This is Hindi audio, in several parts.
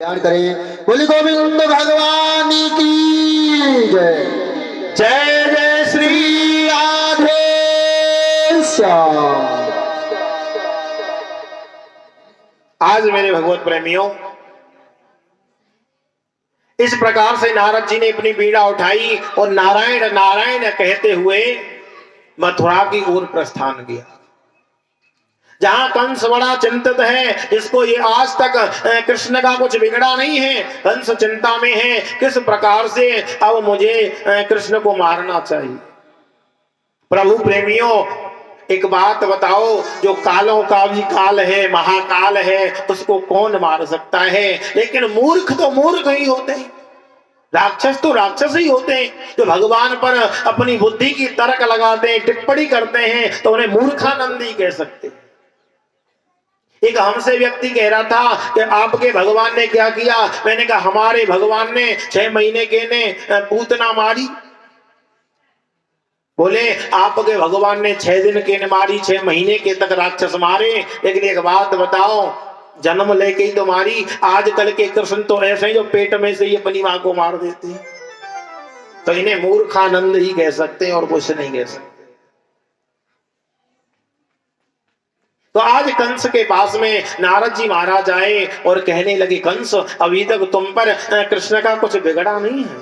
ध्यान करें। बोली गोविंद भगवान की जय। जय जय श्री राधे श्याम। आज मेरे भगवत प्रेमियों, इस प्रकार से नारद जी ने अपनी बीड़ा उठाई और नारायण नारायण कहते हुए मथुरा की ओर प्रस्थान किया, जहां कंस बड़ा चिंतित है। इसको ये आज तक कृष्ण का कुछ बिगड़ा नहीं है। कंस चिंता में है, किस प्रकार से अब मुझे कृष्ण को मारना चाहिए। प्रभु प्रेमियों, एक बात बताओ, जो कालों का भी काल है, महाकाल है, उसको कौन मार सकता है? लेकिन मूर्ख तो मूर्ख ही होते हैं, राक्षस तो राक्षस ही होते हैं। जो भगवान पर अपनी बुद्धि की तर्क लगाते हैं, टिप्पणी करते हैं, तो उन्हें मूर्खानंदी कह सकते हैं। एक हमसे व्यक्ति कह रहा था कि आपके भगवान ने क्या किया। मैंने कहा हमारे भगवान ने 6 महीने के ने पूतना मारी। बोले आपके भगवान ने 6 दिन के ने मारी, 6 महीने के तक राक्षस मारे। लेकिन एक बात बताओ, जन्म लेके ही तो मारी। आजकल के कृष्ण तो ऐसे ही जो पेट में से ही अपनी मां को मार देते हैं। तो इन्हें मूर्खानंद ही कह सकते हैं और कुछ नहीं कह सकते। तो आज कंस के पास में नारद जी महाराज आए और कहने लगे, कंस अभी तक तुम पर कृष्ण का कुछ बिगड़ा नहीं है।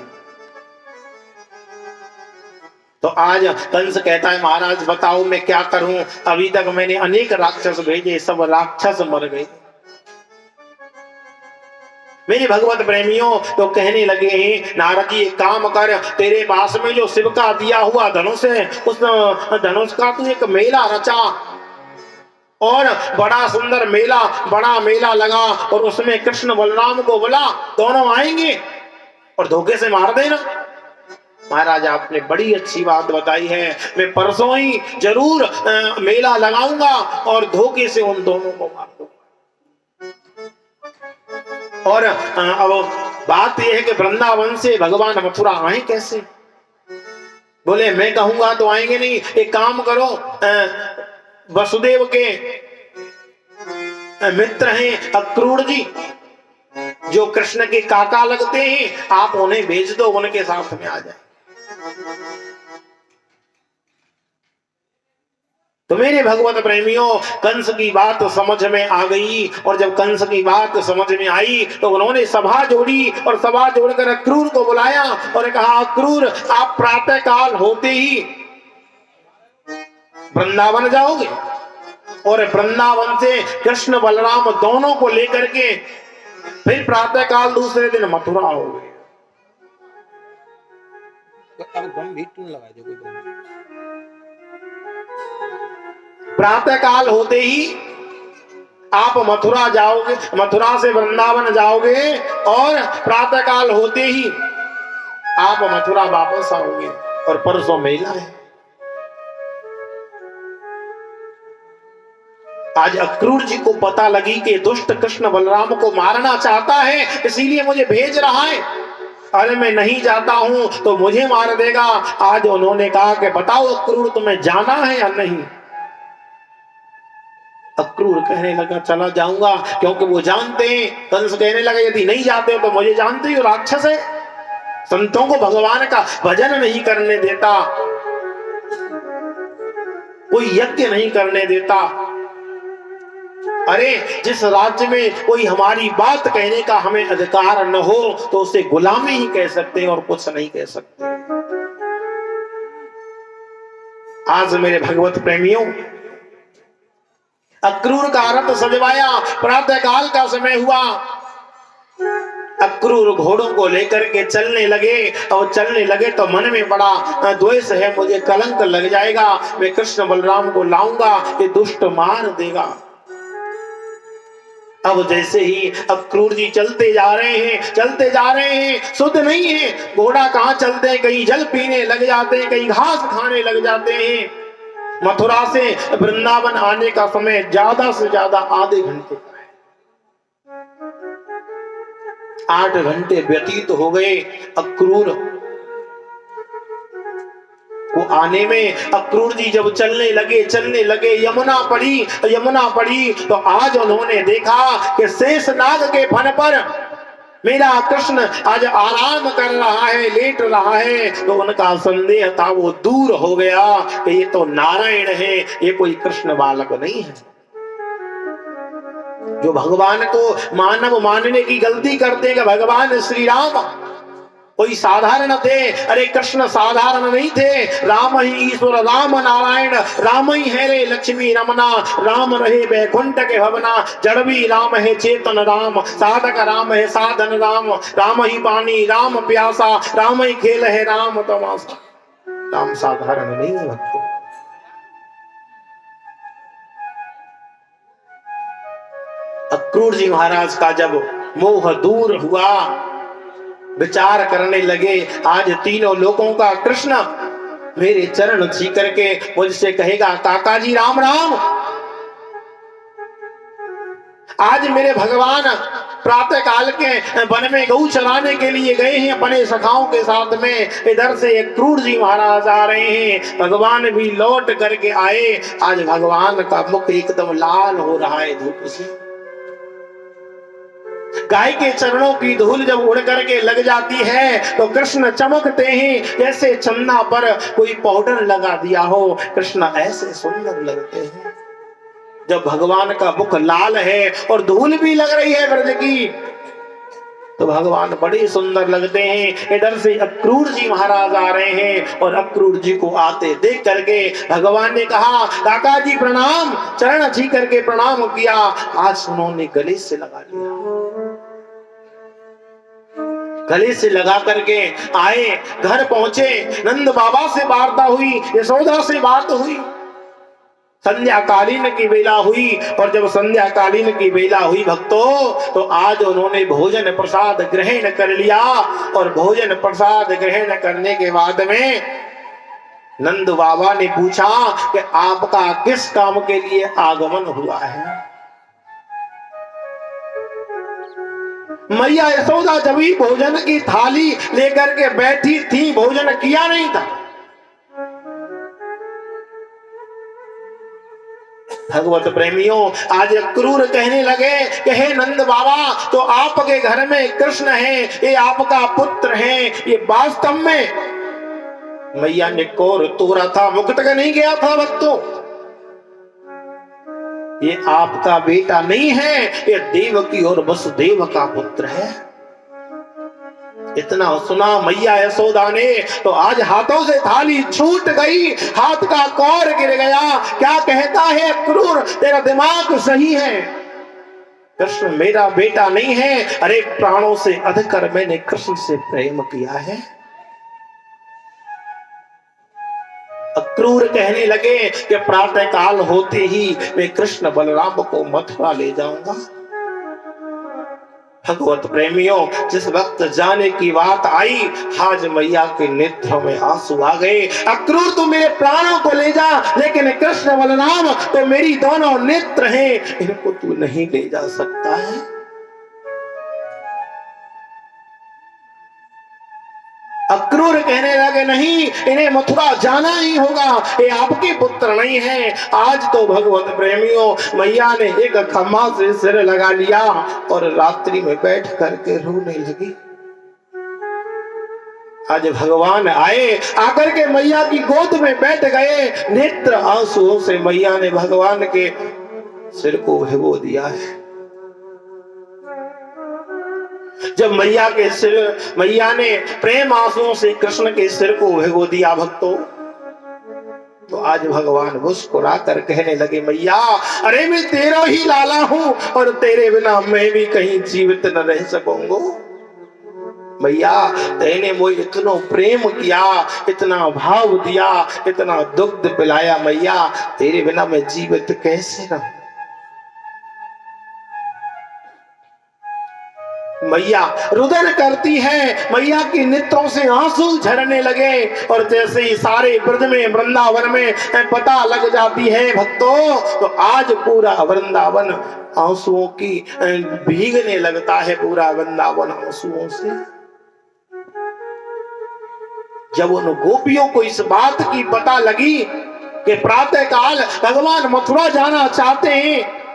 तो आज कंस कहता है, महाराज बताओ मैं क्या करूं। अभी तक मैंने अनेक राक्षस भेजे, सब राक्षस मर गए। मेरे भगवत प्रेमियों, तो कहने लगे हैं, नारद जी एक काम कर, तेरे पास में जो शिव का दिया हुआ धनुष है, उस धनुष का तू एक मेला रचा और बड़ा सुंदर मेला, बड़ा मेला लगा और उसमें कृष्ण बलराम को बोला, दोनों आएंगे और धोखे से मार देना। महाराज आपने बड़ी अच्छी बात बताई है, मैं परसों ही जरूर मेला लगाऊंगा और धोखे से उन दोनों को मार दूंगा। और अब बात यह है कि वृंदावन से भगवान मथुरा आए कैसे? बोले मैं कहूंगा तो आएंगे नहीं। एक काम करो, वसुदेव के मित्र हैं अक्रूर जी, जो कृष्ण के काका लगते हैं, आप उन्हें भेज दो, उनके साथ में आ जाए। तो मेरे भगवत प्रेमियों, कंस की बात समझ में आ गई। और जब कंस की बात समझ में आई तो उन्होंने सभा जोड़ी और सभा जोड़कर अक्रूर को बुलाया और कहा, अक्रूर आप प्रातः काल होते ही वृंदावन जाओगे और वृंदावन से कृष्ण बलराम दोनों को लेकर के फिर प्रातः काल दूसरे दिन मथुरा आओगे। प्रातः काल होते ही आप मथुरा जाओगे, मथुरा से वृंदावन जाओगे और प्रातः काल होते ही आप मथुरा वापस आओगे और परसों मेला है। आज अक्रूर जी को पता लगी कि दुष्ट कृष्ण बलराम को मारना चाहता है, इसीलिए मुझे भेज रहा है। अरे मैं नहीं जाता हूं तो मुझे मार देगा। आज उन्होंने कहा कि बताओ अक्रूर तुम्हें जाना है या नहीं? अक्रूर कहने लगा चला जाऊंगा, क्योंकि वो जानते हैं। कंस कहने लगा यदि नहीं जाते हो तो मुझे जानते हो राक्षस है, संतों को भगवान का भजन नहीं करने देता, कोई यज्ञ नहीं करने देता। अरे जिस राज्य में कोई हमारी बात कहने का हमें अधिकार न हो तो उसे गुलामी ही कह सकते हैं और कुछ नहीं कह सकते। आज मेरे भगवत प्रेमियों, अक्रूर का रथ सजवाया, प्रातः काल का समय हुआ, अक्रूर घोड़ों को लेकर के चलने लगे और चलने लगे तो मन में बड़ा द्वेष है, मुझे कलंक लग जाएगा, मैं कृष्ण बलराम को लाऊंगा, ये दुष्ट मार देगा। अब जैसे ही अक्रूर जी चलते जा रहे हैं, चलते जा रहे हैं, शुद्ध नहीं है, घोड़ा कहां चलते हैं, कहीं जल पीने लग जाते हैं, कहीं घास खाने लग जाते हैं। मथुरा से वृंदावन आने का समय ज्यादा से ज्यादा आधे घंटे का है। 8 घंटे व्यतीत हो गए अक्रूर को आने में। अक्रूर जी जब चलने लगे, यमुना पड़ी तो आज उन्होंने देखा कि शेषनाग के फन पर मेरा कृष्ण आज आराम कर रहा है, लेट रहा है। तो उनका संदेह था वो दूर हो गया कि ये तो नारायण है, ये कोई कृष्ण बालक नहीं है। जो भगवान को मानव मानने की गलती करते हैं कि भगवान श्री राम कोई साधारण थे, अरे कृष्ण साधारण नहीं थे। राम ही ईश्वर, राम नारायण, राम ही है रे लक्ष्मी रमना, राम रहे बैकुंठ के भवना। जड़ भी राम है चेतन राम, साधक राम है साधन राम। राम ही पानी राम प्यासा, राम ही खेल है राम तमाशा। राम साधारण नहीं है भक्तों। अक्रूर जी महाराज का जब मोह दूर हुआ, विचार करने लगे, आज तीनों लोगों का कृष्ण मेरे चरण छी करके मुझसे कहेगा काका जी राम राम। आज मेरे भगवान प्रातः काल के वन में गऊ चराने के लिए गए हैं अपने सखाओं के साथ में। इधर से अक्रूर जी महाराज आ रहे हैं, भगवान भी लौट करके आए। आज भगवान का मुख एकदम लाल हो रहा है धूप से। गाय के चरणों की धूल जब उड़ करके लग जाती है तो कृष्ण चमकते हैं जैसे चन्ना पर कोई पाउडर लगा दिया हो। कृष्ण ऐसे सुंदर लगते हैं। जब भगवान का मुख लाल है और धूल भी लग रही है ब्रज की, तो भगवान बड़े सुंदर लगते हैं। इधर से अक्रूर जी महाराज आ रहे हैं और अक्रूर जी को आते देख करके भगवान ने कहा काका जी प्रणाम। चरण छी करके प्रणाम किया। आज उन्होंने गले से लगा लिया, गले से लगा करके आए, घर पहुंचे। नंद बाबा से वार्ता हुई, यशोदा से बात हुई। संध्या कालीन की बेला हुई और जब संध्या कालीन की बेला हुई भक्तों, तो आज उन्होंने भोजन प्रसाद ग्रहण कर लिया। और भोजन प्रसाद ग्रहण करने के बाद में नंद बाबा ने पूछा कि आपका किस काम के लिए आगमन हुआ है। मैया यशोदा जब ही भोजन की थाली लेकर के बैठी थी, भोजन किया नहीं था। भगवत प्रेमियों, आज अक्रूर कहने लगे कि हे नंद बाबा, तो आपके घर में कृष्ण है, ये आपका पुत्र है, ये वास्तव में मैया ने कोर तोड़ा था, मुकुट का नहीं गया था भक्तों। ये आपका बेटा नहीं है, ये देवकी और वसुदेव का पुत्र है। इतना सुना मैया यशोदा ने तो आज हाथों से थाली छूट गई, हाथ का कौर गिर गया। क्या कहता है अक्रूर, तेरा दिमाग सही है, कृष्ण मेरा बेटा नहीं है। अरे प्राणों से अधिक मैंने कृष्ण से प्रेम किया है। अक्रूर कहने लगे कि प्रातः काल होते ही मैं कृष्ण बलराम को मथुरा ले जाऊंगा। भगवत प्रेमियों, जिस वक्त जाने की बात आई, आज मैया के नेत्रों में आंसू आ गए। अक्रूर तू मेरे प्राणों को ले जा, लेकिन कृष्ण बलराम तो मेरी दोनों नेत्र हैं, इनको तू नहीं ले जा सकता है। अक्रूर कहने लगे नहीं, इन्हें मथुरा जाना ही होगा, ये आपके पुत्र नहीं है। आज तो भगवत प्रेमियों, मैया ने एक खम्मा से सिर लगा लिया और रात्रि में बैठ करके रोने लगी। आज भगवान आए, आकर के मैया की गोद में बैठ गए। नेत्र आंसुओं से मैया ने भगवान के सिर को भिगो दिया है। जब मैया ने प्रेम आंसुओं से कृष्ण के सिर को भिगो दिया भक्तों, तो आज भगवान मुस्कुरा कर कहने लगे मैया, अरे मैं तेरा ही लाला हूं और तेरे बिना मैं भी कहीं जीवित न रह सकूंगा। मैया तेने मुझे इतना प्रेम किया, इतना भाव दिया, इतना दुग्ध पिलाया, मैया तेरे बिना मैं जीवित कैसे रहूं। मैया रुदन करती है, मैया की नेत्रों से आंसू झरने लगे और जैसे ही सारे ब्रज में वृंदावन में पता लग जाती है भक्तों, तो आज पूरा वृंदावन आंसुओं की भीगने लगता है, पूरा वृंदावन आंसुओं से। जब उन गोपियों को इस बात की पता लगी कि प्रातः काल भगवान मथुरा जाना चाहते हैं,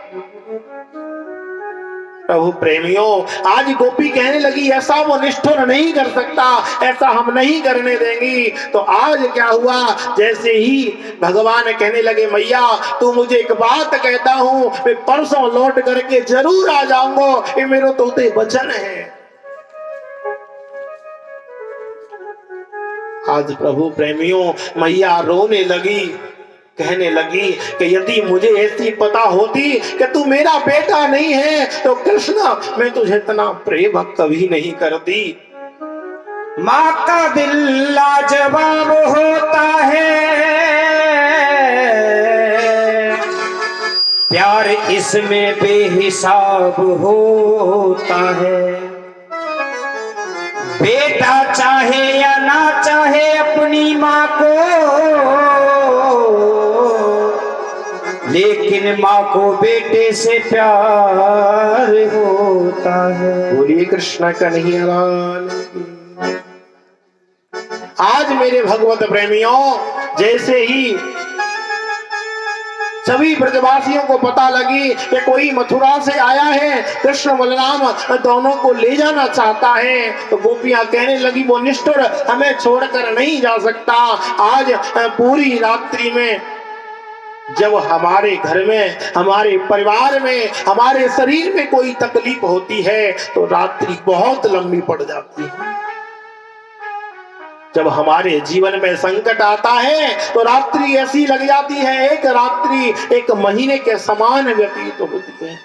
प्रभु प्रेमियों, आज गोपी कहने लगी ऐसा वो निष्ठुर नहीं कर सकता, ऐसा हम नहीं करने देंगी। तो आज क्या हुआ, जैसे ही भगवान कहने लगे मैया तू मुझे एक बात कहता हूं, मैं परसों लौट करके जरूर आ जाऊंगा, ये मेरे तोते वचन है। आज प्रभु प्रेमियों मैया रोने लगी, कहने लगी कि यदि मुझे ऐसी पता होती कि तू मेरा बेटा नहीं है तो कृष्ण मैं तुझे इतना प्रेम कभी नहीं करती। माँ का दिल लाजवाब होता है, प्यार इसमें बेहिसाब होता है। बेटा चाहे या ना चाहे अपनी माँ को, लेकिन माँ को बेटे से प्यार होता है। बोलिए कृष्ण कन्हैया लाल की। आज मेरे भगवत प्रेमियों, जैसे ही सभी ब्रजवासियों को पता लगी कि कोई मथुरा से आया है, कृष्ण बलराम दोनों को ले जाना चाहता है, तो गोपियां कहने लगी वो निष्ठुर हमें छोड़कर नहीं जा सकता। आज पूरी रात्रि में जब हमारे घर में, हमारे परिवार में, हमारे शरीर में कोई तकलीफ होती है तो रात्रि बहुत लंबी पड़ जाती है। जब हमारे जीवन में संकट आता है तो रात्रि ऐसी लग जाती है, एक रात्रि एक महीने के समान व्यतीत होती है।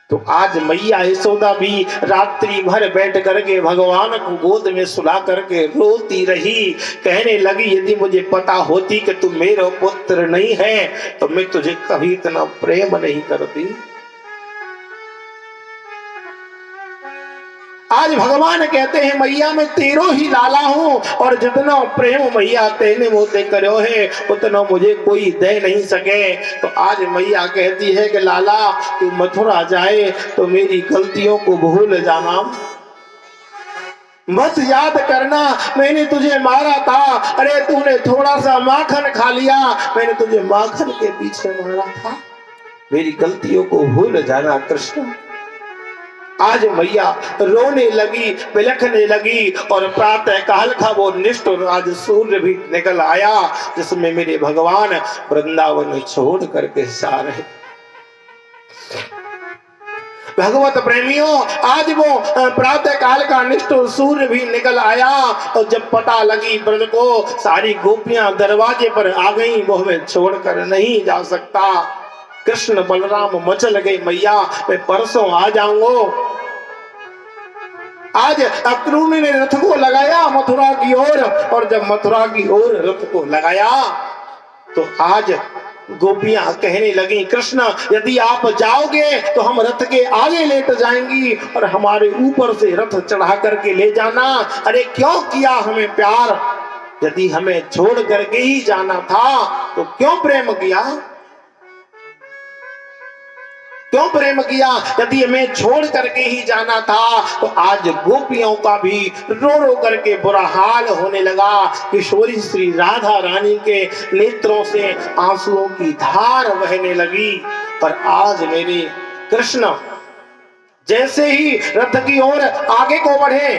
तो आज मैया यशोदा भी रात्रि भर बैठ करके भगवान को गोद में सुला करके रोती रही, कहने लगी यदि मुझे पता होती कि तू मेरा पुत्र नहीं है तो मैं तुझे कभी इतना प्रेम नहीं करती। आज भगवान कहते हैं मैया मैं तेरो ही लाला हूं, और जितना प्रेम मैया तेने मोते करो है उतना मुझे कोई दे नहीं सके। तो आज मैया कहती है कि लाला तू मथुरा जाए तो मेरी गलतियों को भूल जाना, मत याद करना मैंने तुझे मारा था, अरे तूने थोड़ा सा माखन खा लिया, मैंने तुझे माखन के पीछे मारा था, मेरी गलतियों को भूल जाना कृष्ण। आज मैया रोने लगी, बिलखने लगी, और प्रातः काल का वो निष्ठुर आज सूर्य भी निकल आया जिसमें मेरे भगवान वृंदावन छोड़ करके जा रहे। भगवत प्रेमियों, आज वो प्रातः काल का निष्ठुर सूर्य भी निकल आया, और जब पता लगी ब्रज को, सारी गोपियां दरवाजे पर आ गई, वो हमें छोड़कर नहीं जा सकता। कृष्ण बलराम मचल गए मैया मैं परसों आ जाऊंगा। आज अक्रूर ने रथ को लगाया मथुरा की ओर, और जब मथुरा की ओर रथ को लगाया तो आज गोपियां कहने लगी कृष्ण यदि आप जाओगे तो हम रथ के आगे लेट जाएंगी और हमारे ऊपर से रथ चढ़ा करके ले जाना। अरे क्यों किया हमें प्यार, यदि हमें छोड़ करके ही जाना था तो क्यों प्रेम किया, क्यों प्रेम किया, यदि हमें छोड़ करके ही जाना था। तो आज गोपियों का भी रो रो करके बुरा हाल होने लगा। किशोरी श्री राधा रानी के नेत्रों से आंसुओं की धार बहने लगी। पर आज मेरे कृष्ण जैसे ही रथ की ओर आगे को बढ़े,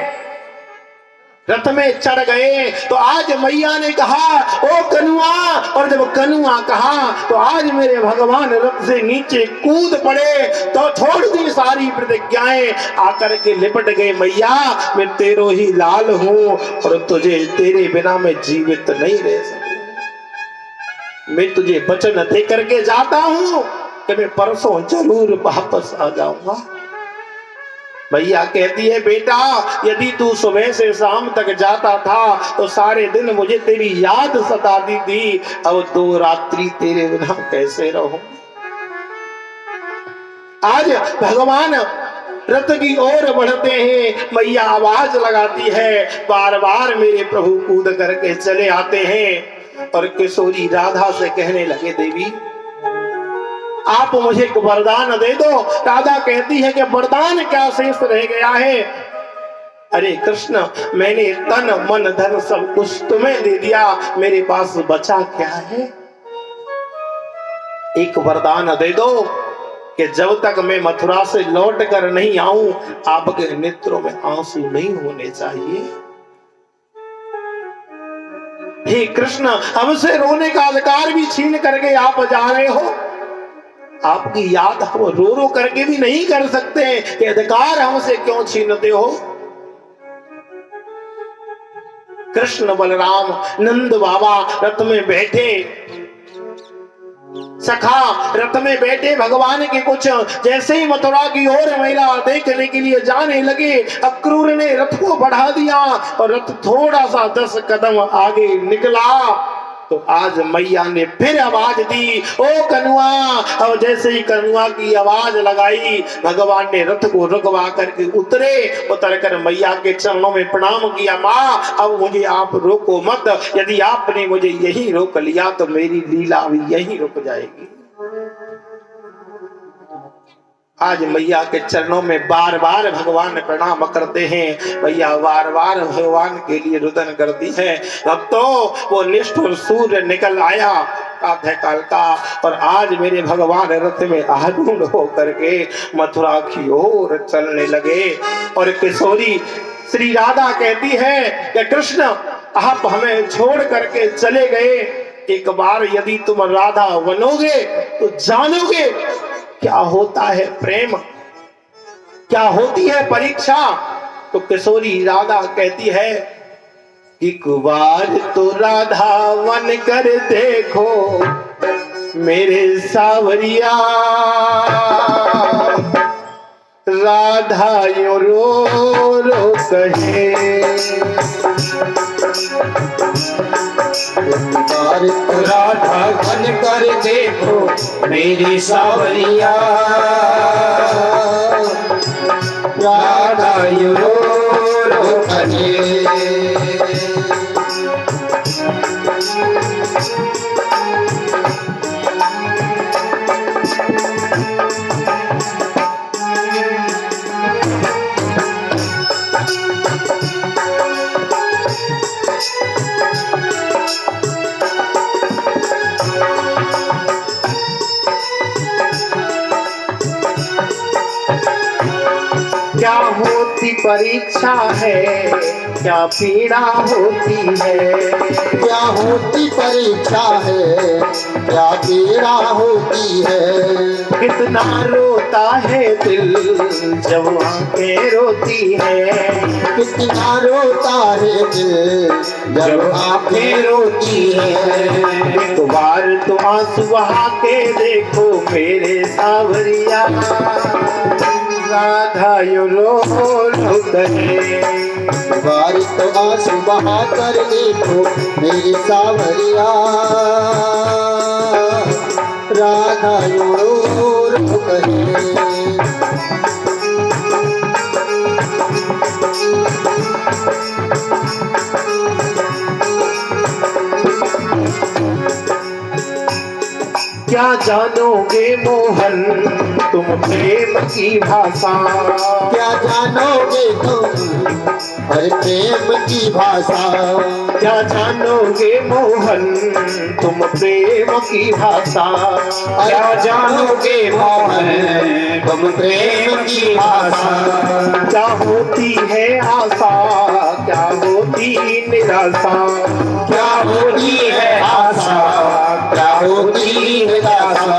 रथ में चढ़ गए, तो आज मैया ने कहा ओ कनुआ, और जब कनुआ कहा तो आज मेरे भगवान रथ से नीचे कूद पड़े। तो छोड़ दी सारी प्रतिज्ञाएं, आकर के लिपट गए मैया मैं तेरो ही लाल हूं, और तुझे तेरे बिना मैं जीवित नहीं रह सकती। मैं तुझे वचन दे करके जाता हूं कि मैं परसों जरूर वापस आ जाऊंगा। भैया कहती है बेटा यदि तू सुबह से शाम तक जाता था तो सारे दिन मुझे तेरी याद सताती थी, अब 2 रात्रि तेरे बिना कैसे रहूं। आज भगवान रथ की ओर बढ़ते हैं, मैया आवाज लगाती है, बार बार मेरे प्रभु कूद करके चले आते हैं, और किशोरी राधा से कहने लगे देवी आप मुझे एक वरदान दे दो। राधा कहती है कि वरदान क्या शेष रह गया है, अरे कृष्ण मैंने तन मन धन सब कुछ तुम्हें दे दिया, मेरे पास बचा क्या है, एक वरदान दे दो कि जब तक मैं मथुरा से लौट कर नहीं आऊं आपके नेत्रों में आंसू नहीं होने चाहिए। हे कृष्ण, हमसे रोने का अधिकार भी छीन करके आप जा रहे हो। आपकी याद हम रो रो करके भी नहीं कर सकते कि अधिकार हमसे क्यों छीनते हो। कृष्ण बलराम नंद बाबा रथ में बैठे, सखा रथ में बैठे भगवान के कुछ जैसे ही मथुरा की ओर महिला देखने के लिए जाने लगे, अक्रूर ने रथ को बढ़ा दिया और रथ थोड़ा सा 10 कदम आगे निकला तो आज मैया ने फिर आवाज दी, ओ कनुआ। और जैसे ही कनुआ की आवाज लगाई भगवान ने रथ को रुकवा करके उतरे। उतर कर मैया के चरणों में प्रणाम किया, माँ अब मुझे आप रोको मत, यदि आपने मुझे यही रोक लिया तो मेरी लीला भी यही रुक जाएगी। आज मैया के चरणों में बार बार भगवान प्रणाम करते हैं। मैया बार बार भगवान के लिए रुदन करती है। भक्तों, वो निष्ठुर सूर्य निकल आया प्रातः काल का और आज मेरे भगवान रथ में आरूढ़ होकर के मथुरा की ओर चलने लगे। और किशोरी श्री राधा कहती है कि कृष्ण आप हमें छोड़ करके चले गए, एक बार यदि तुम राधा बनोगे तो जानोगे क्या होता है प्रेम, क्या होती है परीक्षा। तो किशोरी राधा कहती है, एक बार तो राधा वन कर देखो मेरे सावरिया, राधा यो रो रो कहे, राधा बन कर देखो मेरी सावरिया, राधा रो रो कहे। क्या होती परीक्षा है, क्या पीड़ा होती है, क्या होती परीक्षा है, क्या पीड़ा होती है। कितना रोता है दिल जब आंखें रोती है, कितना रोता है दिल जब आंखें रोती है। एक बार तो आंसू बहा के देखो मेरे सावरिया, राधा यो रो रो कहे, बार तो आंसू बहा कर देखो मेरी सावरिया, राधा यो रो रो कहे। क्या जानोगे मोहन तुम प्रेम की भाषा, क्या जानोगे तुम हर प्रेम की भाषा, क्या जानोगे मोहन तुम प्रेम की भाषा, क्या जानोगे मोहन तुम प्रेम की भाषा। क्या होती है आशा, क्या होती निराशा, क्या होती है आशा, क्या होती निराशा।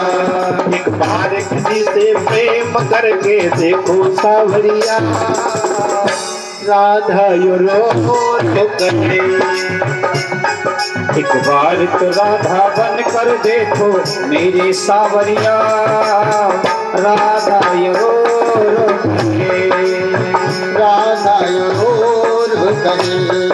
एक बार किसी से प्रेम करके देखो सावरिया, राधा यो रो रो कहे, एक बार तो राधा बन कर देखो मेरी सावरिया, राधा यो रो कहे, राधा यो रो रो कहे।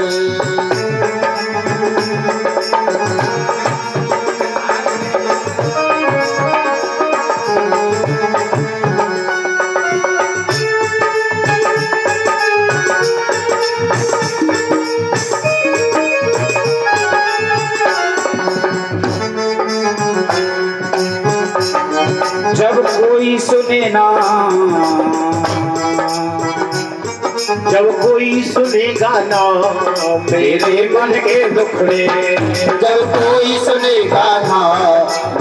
जब कोई सुने ना जब कोई सुनेगा ना मेरे मन के दुखड़े, जब कोई सुनेगा ना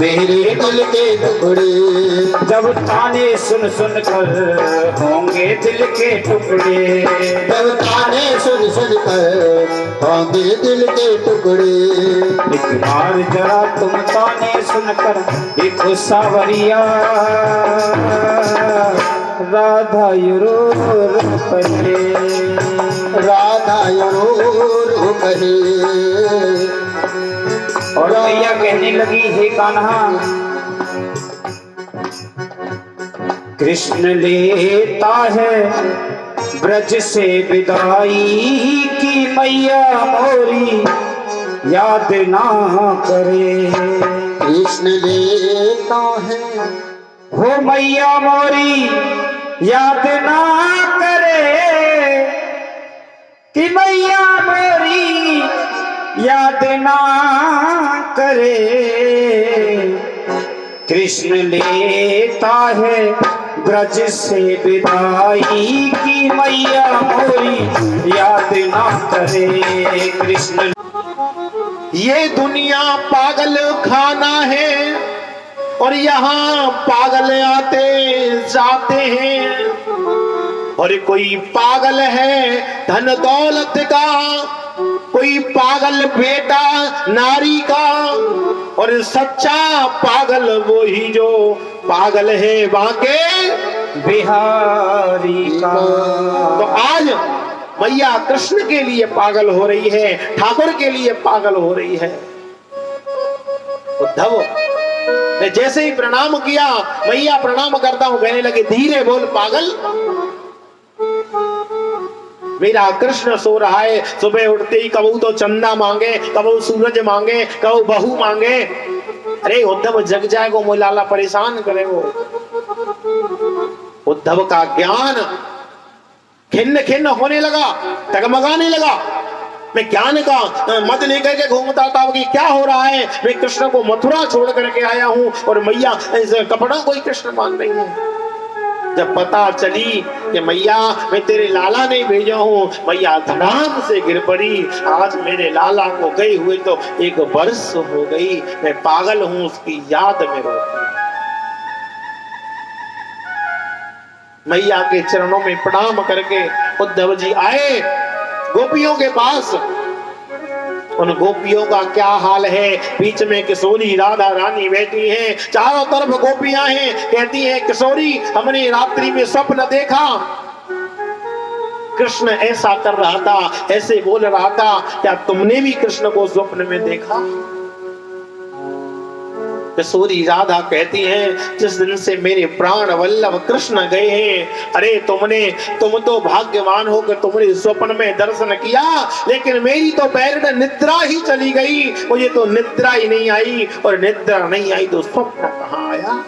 मेरे दिल के टुकड़े, जब ताने सुन सुन कर होंगे दिल के टुकड़े, जब ताने सुन सुन कर होंगे दिल के टुकड़े। एक बार जरा तुम ताने सुनकर देखो सावरिया, राधा रो रो कहे, राधा रो कहे। और मैया कहने लगी हे कान्हा, कृष्ण लेता है ब्रज से विदाई की मैया मोरी याद ना करे। कृष्ण लेता है हो मैया मोरी याद ना करे, कि मैया मोरी याद ना करे। कृष्ण लेता है ब्रज से विदाई की मैया मोरी याद ना करे। कृष्ण ये दुनिया पागल खाना है और यहाँ पागल आते जाते हैं, और कोई पागल है धन दौलत का, कोई पागल बेटा नारी का, और सच्चा पागल वो ही जो पागल है बांके बिहारी का। तो आज मैया कृष्ण के लिए पागल हो रही है, ठाकुर के लिए पागल हो रही है। उद्धव ने जैसे ही प्रणाम किया, मैया प्रणाम करता हूं, कहने लगे धीरे बोल पागल, मेरा कृष्ण सो रहा है। सुबह उठते ही कबू तो चंदा मांगे, कबू सूरज मांगे, कबू बहू मांगे। अरे उद्धव जग जाए को मोलाला परेशान करे वो। उद्धव का ज्ञान खिन्न खिन्न होने लगा, टगमगाने लगा। मैं ज्ञान का मत लेकर के घूमता था कि क्या हो रहा है, मैं कृष्ण को मथुरा छोड़ करके आया हूं और मैया इस कपड़ा कोई कृष्ण मान रही है। जब पता चली कि मैया मैं तेरे लाला ने भेजा हूं, मैया धड़ाम से गिर पड़ी। आज मेरे लाला को गए हुए तो 1 वर्ष हो गई, मैं पागल हूं उसकी याद में रोती। मैया के चरणों में प्रणाम करके उद्धव जी आए गोपियों के पास। उन गोपियों का क्या हाल है, बीच में किशोरी राधा रानी बैठी हैं, चारों तरफ गोपियां हैं। कहती हैं किशोरी हमने रात्रि में स्वप्न देखा, कृष्ण ऐसा कर रहा था, ऐसे बोल रहा था, क्या तुमने भी कृष्ण को स्वप्न में देखा? किशोरी राधा कहती हैं जिस दिन से मेरे प्राण वल्लभ कृष्ण गए हैं, अरे तुम तो भाग्यवान हो कि तुमने स्वप्न में दर्शन किया, लेकिन मेरी तो बैरन निद्रा ही चली गई, मुझे तो निद्रा ही नहीं आई, और निद्रा नहीं आई तो स्वप्न कहाँ आया?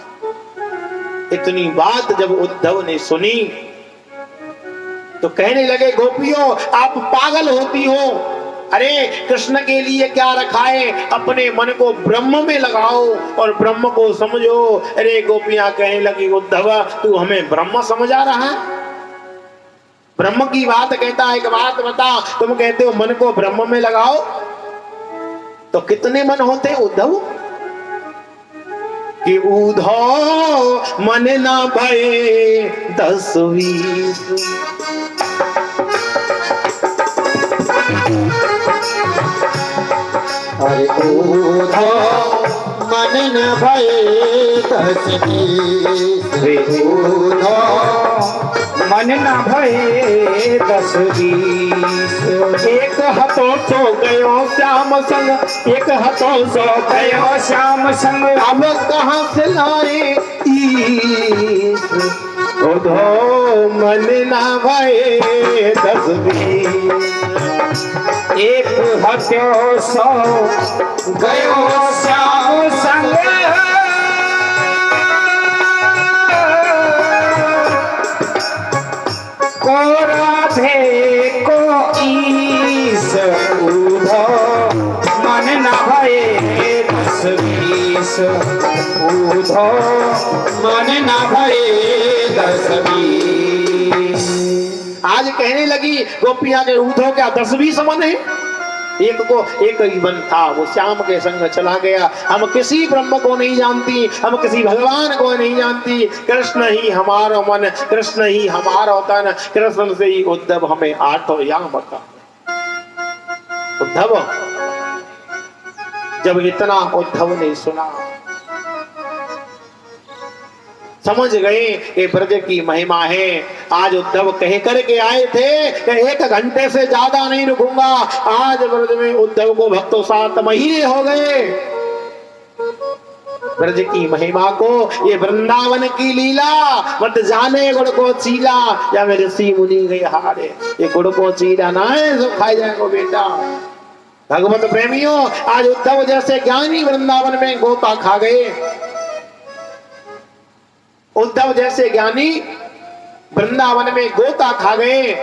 इतनी बात जब उद्धव ने सुनी तो कहने लगे गोपियों आप पागल होती हो, अरे कृष्ण के लिए क्या रखा है, अपने मन को ब्रह्म में लगाओ और ब्रह्म को समझो। अरे गोपियां कहने लगी उद्धव तू हमें ब्रह्म समझा रहा है? ब्रह्म की बात कहता है, एक बात बता, तुम कहते हो मन को ब्रह्म में लगाओ, तो कितने मन होते उद्धव? कि उधो मन ना भये 10-20, अरे उधो मन न भये 10-20, उधो मन न भये 10-20। एक हथों सो गयो श्याम संग, एक हथों सो गयो श्याम संग, अब कहाँ से लाए ईश, उधो मन ना भये 10-20। एक हथों सो गयो श्याम संग, को राधे को ईश, उधो मन न भये 10-20, उधो मन न भये 10-20। आज कहने लगी गोपियां के उद्धव क्या 10-20 मन है? एक को एक ही मन था, वो श्याम के संग चला गया। हम किसी ब्रह्म को नहीं जानती, हम किसी भगवान को नहीं जानती। कृष्ण ही हमारा मन, कृष्ण ही हमारा तन, कृष्ण से ही उद्धव हमें आठो या बता। उद्धव जब इतना उद्धव ने सुना, समझ गए ये ब्रज की महिमा है। आज उद्धव कह करके आए थे कि 1 घंटे से ज्यादा नहीं रुकूंगा। आज ब्रज में उद्धव को भक्तों 7 महीने हो गए। ब्रज की महिमा को, ये वृंदावन की लीला, मत जाने गुड़ को चीला या मेरे ऋषि मुनि गए हारे। ये गुड़ को चीला ना है जो खाई जाएगा बेटा। भगवत प्रेमियों, आज उद्धव जैसे ज्ञानी वृंदावन में गोता खा गए। उद्धव जैसे ज्ञानी वृंदावन में गोता खा गए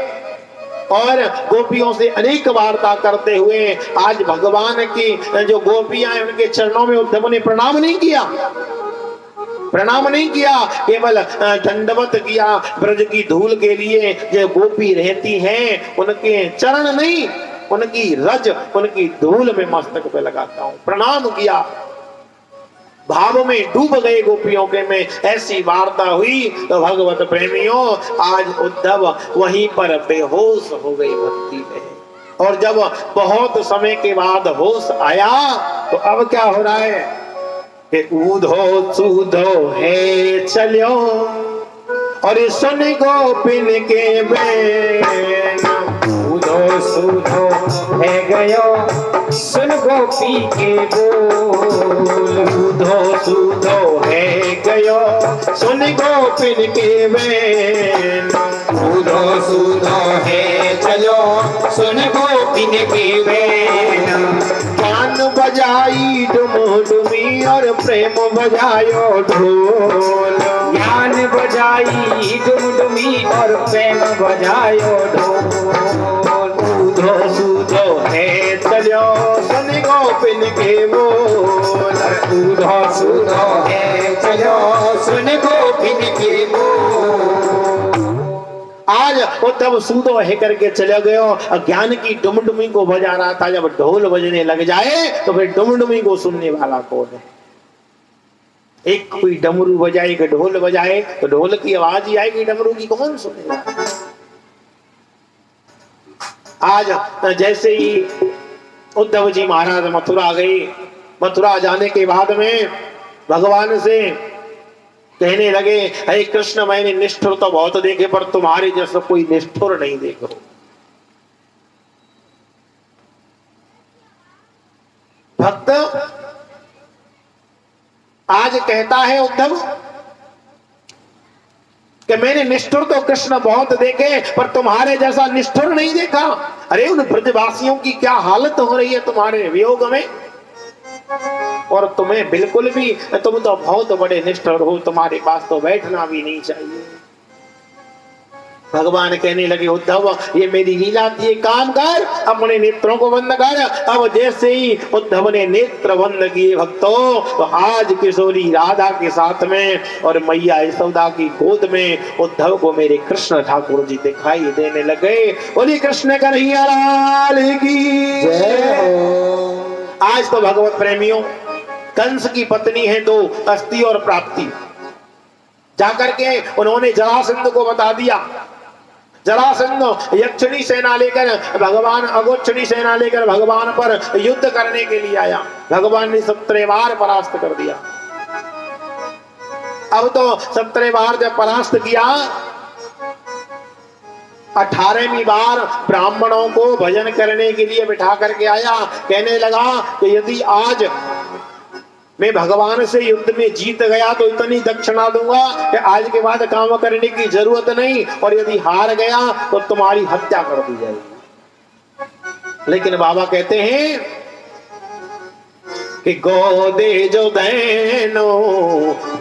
और गोपियों से अनेक वार्ता करते हुए आज भगवान की जो गोपियां हैं उनके चरणों में उद्धव ने प्रणाम नहीं किया, प्रणाम नहीं किया, केवल दंडवत किया। ब्रज की धूल के लिए जो गोपी रहती हैं उनके चरण नहीं, उनकी रज, उनकी धूल में मस्तक पे लगाता हूं, प्रणाम किया। भाव में डूब गए गोपियों के में ऐसी वार्ता हुई। तो भगवत प्रेमियों, आज उद्धव वहीं पर बेहोश हो गए भक्ति में। और जब बहुत समय के बाद होश आया तो अब क्या हो रहा है कि ऊधो सूधो है चलो और सुन गोपिन के बैन। ऊधो सूधो है गयो सुन गोपी के बोल। ऊधो सूधो है गयो सुन गोपिन के बैन। ऊधो सूधो है चलो सुन गोपिन के बैन। कान बजाई डुमडुमी और प्रेम बजायो ढोल। ज्ञान बजाई डुमडुमी और प्रेम बजायो ढोल। ऊधो सूधो है चलो सुन गोपिन के बोल। ऊधो सूधो है चलो सुन गोपिन के बोल। आज उद्धव सूधो है करके चले गए। ज्ञान की डुमडुमी को बजा रहा था, जब ढोल बजने लग जाए तो फिर डुमडुमी को सुनने वाला कौन है? एक कोई डमरू बजाए कि ढोल बजाए तो ढोल की आवाज ही आएगी, डमरू की कौन सुनेगा? आज जैसे ही उद्धव जी महाराज मथुरा गए, मथुरा जाने के बाद में भगवान से कहने लगे, हे कृष्ण, मैंने निष्ठुर तो बहुत देखे पर तुम्हारे जैसा कोई निष्ठुर नहीं देखो। भक्त आज कहता है उद्धव कि मैंने निष्ठुर तो कृष्ण बहुत देखे पर तुम्हारे जैसा निष्ठुर नहीं देखा। अरे उन ब्रजवासियों की क्या हालत हो रही है तुम्हारे वियोग में, और तुम्हें बिल्कुल भी, तुम तो बहुत बड़े निष्ठुर हो, तुम्हारे पास तो बैठना भी नहीं चाहिए। भगवान कहने लगे, उद्धव ये मेरी लीला थी, काम कर, अपने नेत्रों को बंद कर। अब जैसे ही उद्धव ने नेत्र बंद किए भक्तों, तो आज किशोरी राधा के साथ में और मैया यशोदा की गोद में उद्धव को मेरे कृष्ण ठाकुर जी दिखाई देने लगे। बोली कृष्ण कन्हैया लाल की जय हो। आज तो भगवत प्रेमियों, कंस की पत्नी है 2, अस्थि और प्राप्ति, जाकर के उन्होंने जरासंध को बता दिया। जरासंध यक्षिणी सेना लेकर भगवान, अगोक्षिणी सेना लेकर भगवान पर युद्ध करने के लिए आया। भगवान ने 17 बार परास्त कर दिया। अब तो 17 बार जब परास्त किया, 18वीं बार ब्राह्मणों को भजन करने के लिए बिठा करके आया। कहने लगा कि यदि आज मैं भगवान से युद्ध में जीत गया तो इतनी दक्षिणा दूंगा कि आज के बाद काम करने की जरूरत नहीं, और यदि हार गया तो तुम्हारी हत्या कर दी जाएगी। लेकिन बाबा कहते हैं कि गोदे जो दैनो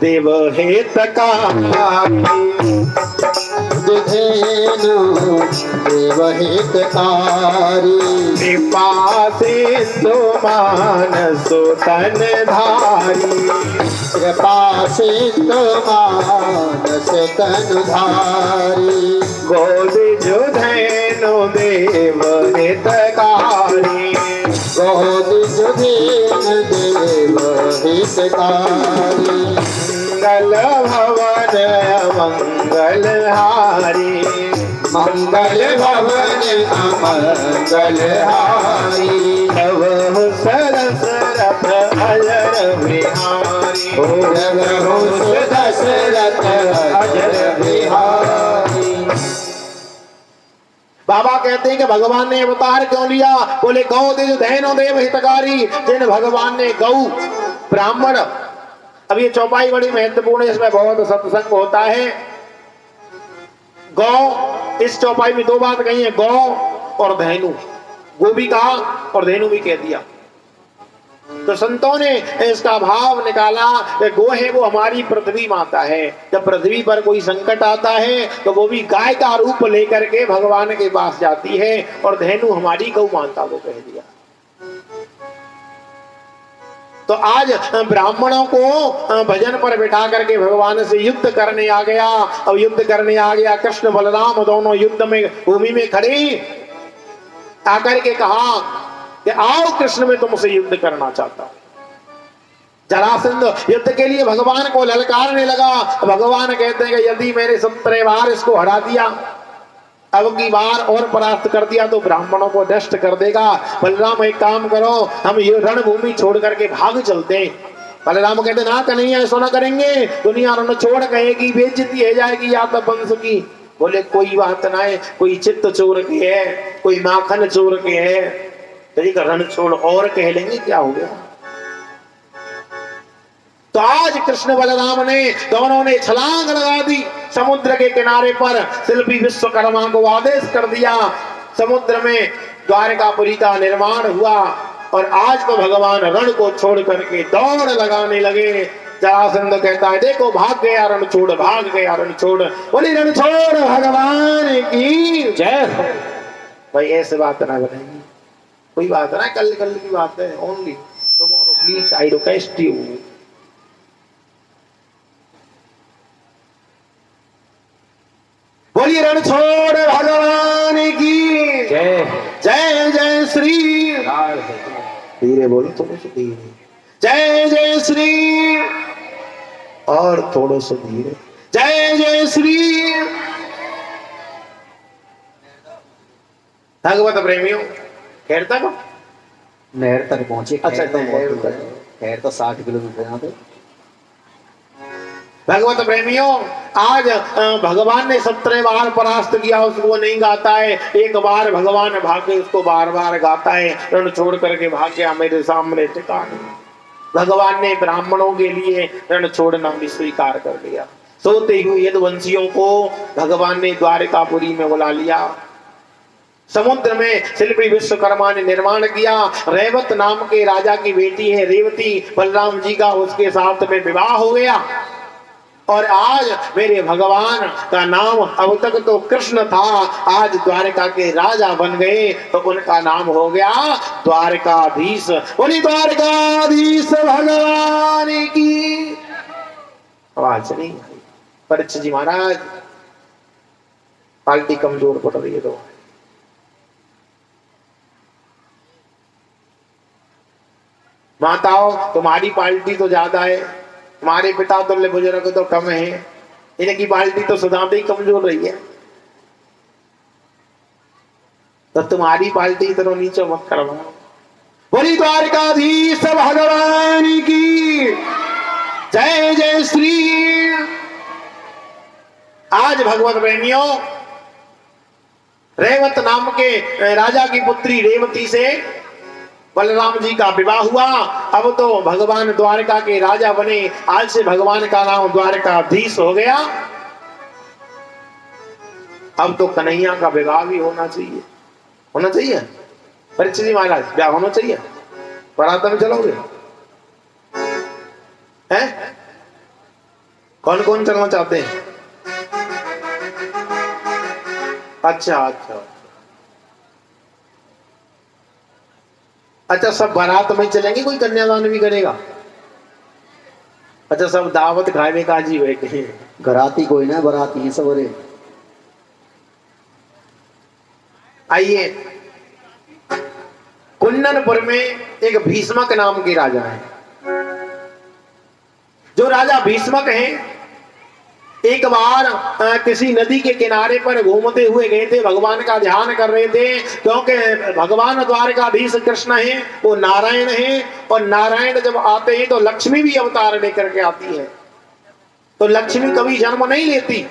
देव हे तका कृपा से तो मानसो तन धारी। कृपा सिंधु मानस तनुधारी गोद जो धैनु देव हितकारी गोद जुधीन देव हितकारी मंगल भवन मंगल हारी मंगल भवन अमंगल हारी नव सरसरथ अजर बिहारी रघु दशरथ अजर बिहारी। बाबा कहते हैं कि भगवान ने अवतार क्यों लिया? बोले गौ दिज धैनो देव हितकारी, जिन भगवान ने गौ ब्राह्मण। अब ये चौपाई बड़ी महत्वपूर्ण है, इसमें बहुत सत्संग होता है। गौ, इस चौपाई में दो बात कही है, गौ और धेनु। गो भी कहा और धेनु भी कह दिया। तो संतों ने इसका भाव निकाला कि गो है वो हमारी पृथ्वी माता है। जब पृथ्वी पर कोई संकट आता है तो वो भी गाय का रूप लेकर के भगवान के पास जाती है, और धेनु हमारी गौ माता को कह दिया। तो आज ब्राह्मणों को भजन पर बिठा करके भगवान से युद्ध करने आ गया। अब युद्ध करने आ गया, कृष्ण बलराम दोनों युद्ध में भूमि में खड़े आकर के कहा कि आओ कृष्ण, मैं तुमसे युद्ध करना चाहता हूं। जरासंध युद्ध के लिए भगवान को ललकारने लगा। भगवान कहते हैं कि यदि मैंने 17 बार इसको हरा दिया, अब की बार और परास्त कर दिया तो ब्राह्मणों को नष्ट कर देगा। बलराम एक काम करो, हम ये रणभूमि छोड़ करके भाग चलते हैं। बलराम कहते ना कन्हैया, ऐसा ना करेंगे, दुनिया रण छोड़ कहेगी, बेइज्जती हो जाएगी यादव वंश की। बोले कोई बात ना है, कोई चित्त चोर के है, कोई माखन चोर के है, तो रण छोड़ और कह लेंगे, क्या हो गया। तो आज कृष्ण बलराम ने दोनों ने छलांग लगा दी समुद्र के किनारे पर। शिल्पी विश्वकर्मा को आदेश कर दिया, समुद्र में द्वारकापुरी का निर्माण हुआ। और आज तो भगवान रण को छोड़ करके दौड़ लगाने लगे। जरासंध कहता है देखो भाग गया रण छोड़, भाग गया रण छोड़। बोली रण छोड़ भगवान की जय। भाई ऐसे बात ना बनाएगी, कोई बात ना, कल कल की बात है, only tomorrow please I request you. बोलिए रण छोड़ भगवान की जय। जय जय श्री, धीरे बोलो थोड़ा सा धीरे, जय जय श्री, और थोड़ा सा धीरे, जय जय श्री। भगवत प्रेमियों, खैर तक नहर तक पहुंचे। अच्छा, खैर तो 60 किलोमीटर यहाँ पे। भगवत प्रेमियों, आज भगवान ने 17 बार परास्त किया, उसको नहीं गाता है। एक बार भगवान भागे, उसको बार बार गाता है। रण छोड़ करके भाग गया मेरे सामने ठिकाने। भगवान ने ब्राह्मणों के लिए रण छोड़ना भी स्वीकार कर लिया। सोते हुए यदुवंशियों को भगवान ने द्वारकापुरी में बुला लिया। समुद्र में शिल्पी विश्वकर्मा ने निर्माण किया। रेवत नाम के राजा की बेटी है रेवती, बलराम जी का उसके साथ में विवाह हो गया। और आज मेरे भगवान का नाम, अब तक तो कृष्ण था, आज द्वारका के राजा बन गए, तो उनका नाम हो गया द्वारकाधीश। बोली द्वारकाधीश भगवान की आवाज नहीं आई। परीक्षित जी महाराज, पार्टी कमजोर पड़ रही है तो माताओं, तुम्हारी पार्टी तो ज्यादा है, हमारे पिता तुल्य बुजुर्ग तो कम है, इनकी पार्टी तो सदाते ही कमजोर रही है। तो तुम्हारी पार्टी इतना नीचे मत करवाओ। बोली द्वारकाधीश भगवान की जय जय श्री। आज भगवत प्रेमियों, रेवत नाम के राजा की पुत्री रेवती से बलराम जी का विवाह हुआ। अब तो भगवान द्वारका के राजा बने। आज से भगवान का नाम द्वारकाधीश हो गया। अब तो कन्हैया का विवाह भी होना चाहिए, होना चाहिए। परीक्षित जी महाराज, ब्याह होना चाहिए। बारात में चलोगे हैं? कौन कौन चलना चाहते हैं? अच्छा अच्छा अच्छा, सब बारात में चलेंगे, कोई कन्यादान भी करेगा? अच्छा सब दावत खाने का जी बैठे हैं। घराती कोई ना, बराती है सबरे। आइए, कुंदनपुर में एक भीष्मक नाम के राजा है। जो राजा भीष्मक हैं, एक बार किसी नदी के किनारे पर घूमते हुए गए थे, भगवान का ध्यान कर रहे थे, क्योंकि भगवान द्वारकाधीश कृष्ण है, वो नारायण है, और नारायण जब आते हैं तो लक्ष्मी भी अवतार लेकर के आती है। तो लक्ष्मी कभी जन्म नहीं लेती,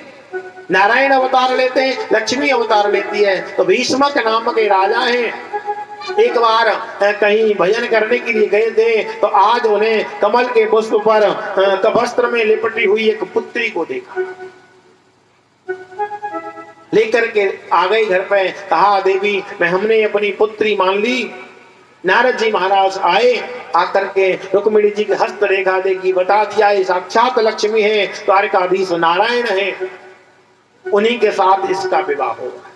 नारायण अवतार लेते हैं, लक्ष्मी अवतार लेती है। तो भीष्मक नाम के राजा हैं, एक बार कहीं भजन करने के लिए गए थे, तो आज उन्हें कमल के पुष्प पर वस्त्र में लिपटी हुई एक पुत्री को देखा। लेकर के आ गई घर पे, कहा देवी मैं हमने अपनी पुत्री मान ली। नारद जी महाराज आए, आकर के रुक्मिणी जी के हस्त रेखा देखी, बता दिया ये साक्षात लक्ष्मी है, द्वारकाधीश नारायण है, उन्हीं के साथ इसका विवाह होगा।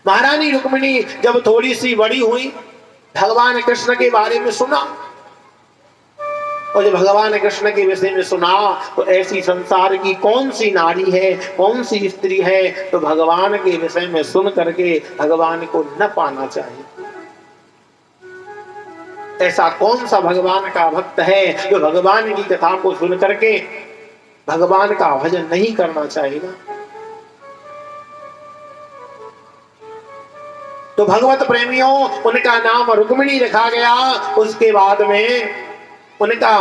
महारानी रुक्मिणी जब थोड़ी सी बड़ी हुई, भगवान कृष्ण के बारे में सुना, और जब भगवान कृष्ण के विषय में सुना तो ऐसी संसार की कौन सी नारी है, कौन सी स्त्री है तो भगवान के विषय में सुन करके भगवान को न पाना चाहिए। ऐसा कौन सा भगवान का भक्त है जो भगवान की कथा को सुन करके भगवान का भजन नहीं करना चाहेगा। तो भगवत प्रेमियों, उनका नाम रुक्मिणी रखा गया। उसके बाद में उनका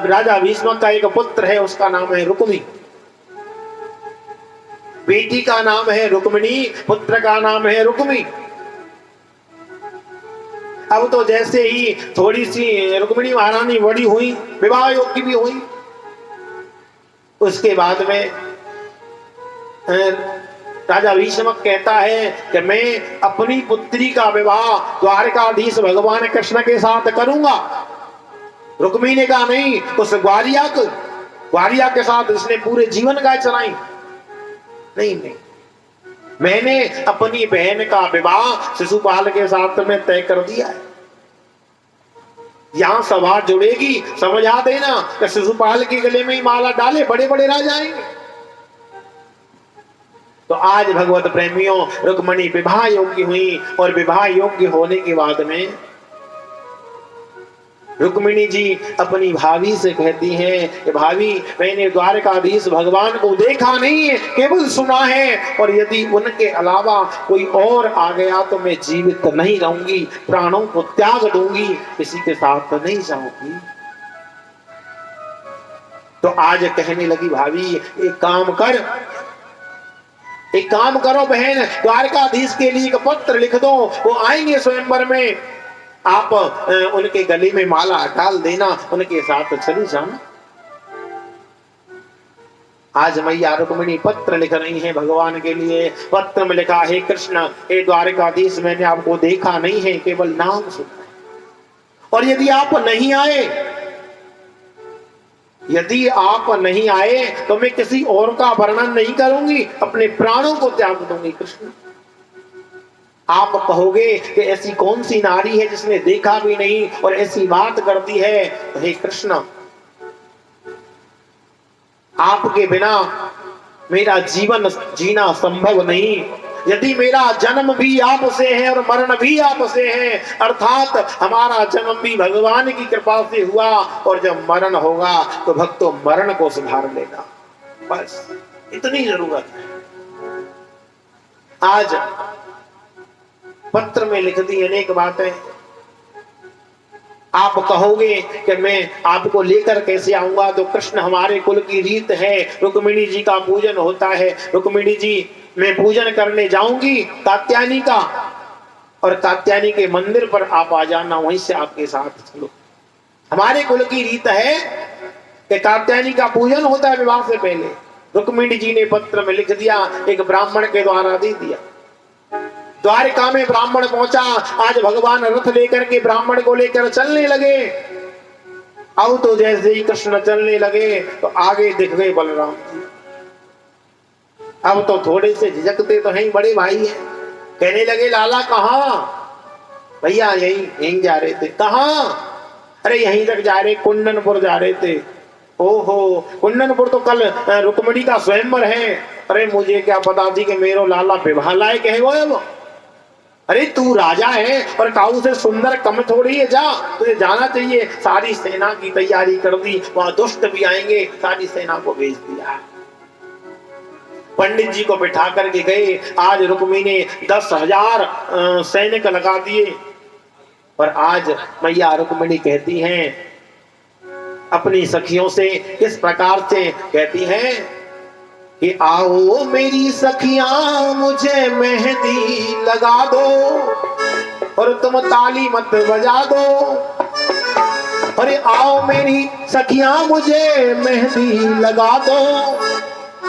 राजा भीष्मक का एक पुत्र है, उसका नाम है रुक्मी। बेटी का नाम है रुक्मिणी, पुत्र का नाम है रुक्मी। अब तो जैसे ही थोड़ी सी रुक्मिणी महारानी बड़ी हुई, विवाह योग्य भी हुई, उसके बाद में राजा भीष्मक कहता है कि मैं अपनी पुत्री का विवाह द्वारकाधीश भगवान कृष्ण के साथ करूंगा। रुक्मी ने कहा नहीं, उस ग्वालिया के साथ इसने पूरे जीवन गाय चलाई। नहीं, मैंने अपनी बहन का विवाह शिशुपाल के साथ में तय कर दिया है। यहां सभा जुड़ेगी, समझा देना कि शिशुपाल के गले में ही माला डाले बड़े बड़े राजा आएंगे। तो आज भगवत प्रेमियों, रुक्मिणी विवाह योग्य हुई, और विवाह योग्य होने के बाद में रुक्मिणी जी अपनी भाभी से कहती हैं कि भाभी मैंने द्वारकाधीश भगवान को देखा नहीं है, केवल सुना है, और यदि उनके अलावा कोई और आ गया तो मैं जीवित नहीं रहूंगी, प्राणों को त्याग दूंगी, किसी के साथ नहीं जाऊंगी। तो आज कहने लगी भाभी एक काम करो बहन, द्वारकाधीश के लिए एक पत्र लिख दो, वो आएंगे स्वयंवर में, आप उनके गले में माला डाल देना, उनके साथ चली जाना। आज मैया रुक्मिणी पत्र लिख रही हैं भगवान के लिए। पत्र में लिखा है, कृष्ण हे द्वारकाधीश मैंने आपको देखा नहीं है, केवल नाम सुना है, और यदि आप नहीं आए तो मैं किसी और का वर्णन नहीं करूंगी, अपने प्राणों को त्याग दूंगी। कृष्ण आप कहोगे कि ऐसी कौन सी नारी है जिसने देखा भी नहीं और ऐसी बात करती है, तो हे कृष्ण आपके बिना मेरा जीवन जीना संभव नहीं। यदि मेरा जन्म भी आपसे है और मरण भी आपसे है, अर्थात हमारा जन्म भी भगवान की कृपा से हुआ, और जब मरण होगा तो भक्तों मरण को सुधार लेना, बस इतनी जरूरत है। आज पत्र में लिख दी अनेक बातें। आप कहोगे कि मैं आपको लेकर कैसे आऊंगा, तो कृष्ण हमारे कुल की रीत है, रुक्मिणी जी का पूजन होता है। रुक्मिणी जी मैं पूजन करने जाऊंगी कात्यायनी का, और कात्यायनी के मंदिर पर आप आ जाना, वहीं से आपके साथ चलो। हमारे कुल की रीत है कि कात्यायनी का पूजन होता है विवाह से पहले। रुक्मिणी जी ने पत्र में लिख दिया, एक ब्राह्मण के द्वारा दे दिया। द्वारिका में ब्राह्मण पहुंचा। आज भगवान रथ लेकर के ब्राह्मण को लेकर चलने लगे। अब तो जैसे ही कृष्ण चलने लगे तो आगे दिख गए बलराम जी। अब तो थोड़े से झिझकते तो हैं, बड़े भाई हैं। कहने लगे लाला कहाँ? भैया यही जा रहे थे। कहाँ? अरे यहीं तक जा रहे, कुंदनपुर जा रहे थे। ओहो, कुंदनपुर तो कल रुक्मिणी का स्वयंवर है। अरे मुझे क्या पता थी कि मेरो लाला विवाह लायक है वो। अरे तू राजा है और काऊ से सुंदर कम थोड़ी है, जा तुझे जाना चाहिए। सारी सेना की तैयारी कर दी, वहां दुष्ट भी आएंगे, सारी सेना को भेज दिया। पंडित जी को बिठा करके गए। आज रुक्मिणी ने 10,000 सैनिक लगा दिए। और आज मैया रुक्मिणी कहती हैं अपनी सखियों से, इस प्रकार से कहती हैं कि आओ मेरी सखियां मुझे मेहंदी लगा दो, और तुम ताली मत बजा दो। अरे आओ मेरी सखियां मुझे मेहंदी लगा दो,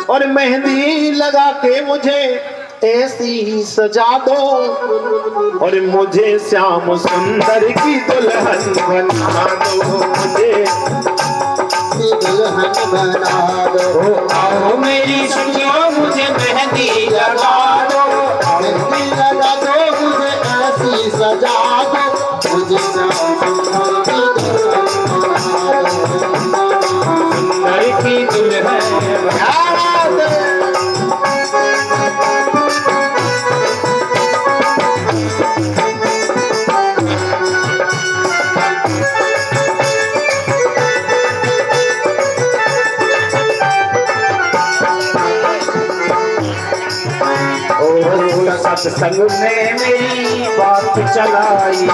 और मेहंदी लगा के मुझे ऐसी सजा दो, और मुझे श्याम सुंदर की दुल्हन बना दो, मुझे दुल्हन बना दो। आओ मेरी सखियों मुझे मेहंदी लगा दो, मेहंदी लगा दो, मुझे ऐसी सजा दो, मुझे सुंदर की दुल्हन बना दो। सत्संग में मेरी बात चलाई,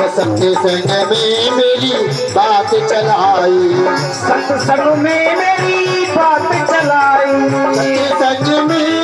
सबके संग में मेरी बात चलाई, सत्संग में मेरी बात चलाई, सबके संग में